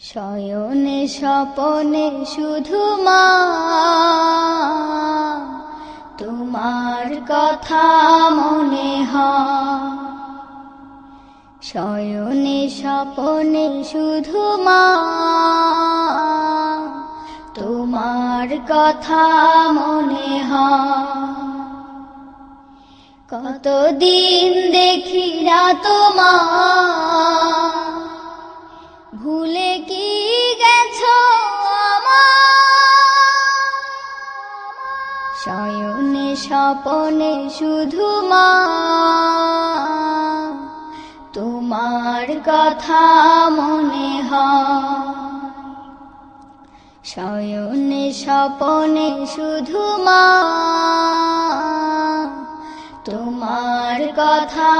শয়নে স্বপনে শুধু মা তোমার কথা মনে হয়। শয়নে স্বপনে শুধু মা তোমার কথা মনে হয়। কতদিন দেখি না তোমার, ভুলে কি গেছো আমায়। শয়নে স্বপনে শুধু মা তোমার কথা মনে হয়। শয়নে স্বপনে শুধু মা তোমার কথা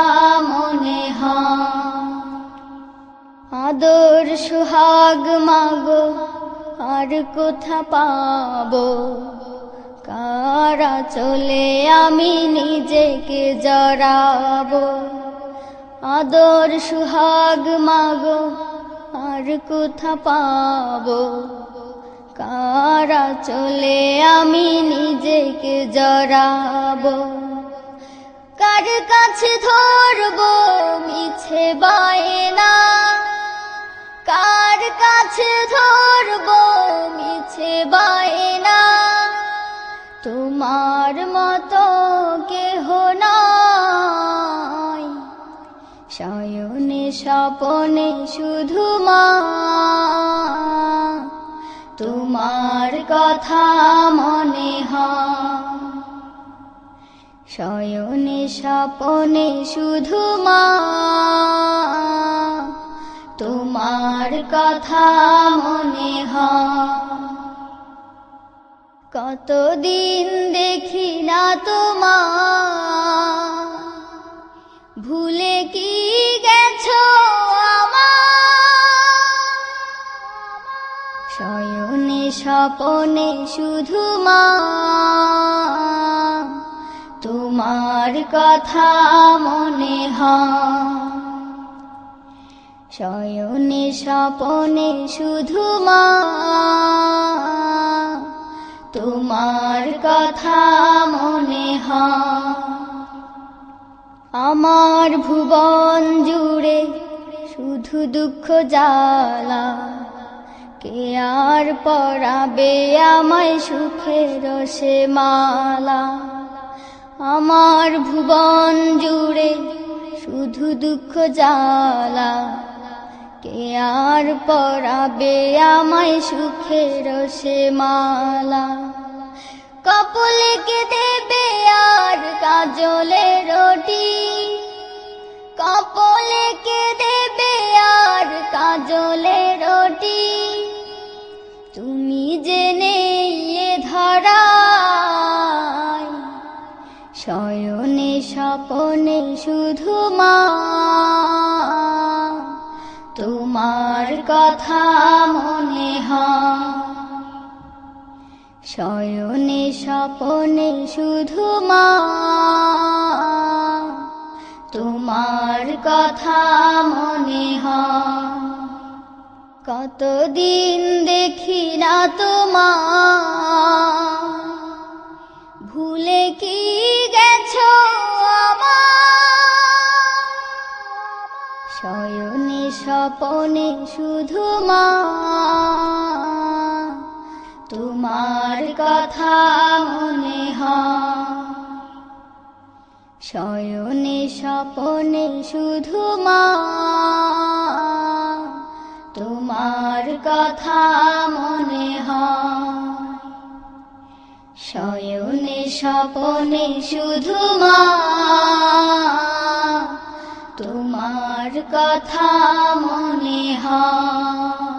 মনে হয়। আদর সুহাগ মাগো আর কোথা পাবো, কারা চলে আমি নিজেকে জড়াবো। আদর সুহাগ মাগো আর কোথা পাবো, কারা চলে আমি নিজেকে জড়াবো। কার কাছে ধরবো মিছে বায়না, কার কাছে ধরবো মিছে বায়না। তোমার মতো কেহ নাই। শয়নে স্বপনে শুধু মা তোমার কথা মনে হয়। শয়নে স্বপনে শুধু মা তোমার কথা মনে হয়। কতদিন দেখি না তোমার, ভুলে কি গেছো আমায়। শয়নে স্বপনে শুধু মা তোমার কথা মনে হয়। শয়নে স্বপনে শুধু মা তোমার কথা মনে হয়। আমার ভুবন জুড়ে শুধু দুঃখ জ্বালা, কে আর পরাবে আমায় সুখের সে মালা। আমার ভুবন জুড়ে শুধু দুঃখ জ্বালা, কে আর পরাবে আমায় সুখের সে মালা। কপালে কে দেবে আর কাজলে রুটি, কপালে কে দেবে আর কাজলে রুটি। তুমি জেনে এ ধরায়। শয়নে স্বপনে শুধু মা তোমার কথা মনে হয়। শয়নে স্বপনে শুধু মা তোমার কথা মনে হয়। কতদিন দেখি না তোমার, ভুলে কি গেছো আমায়। শয়নে স্বপনে শুধু মা তোমার কথা মনে হয়। শয়নে স্বপনে শুধু মা তোমার কথা মনে হয়। শয়নে স্বপনে শুধু মা তোমার কথা মনে হয়।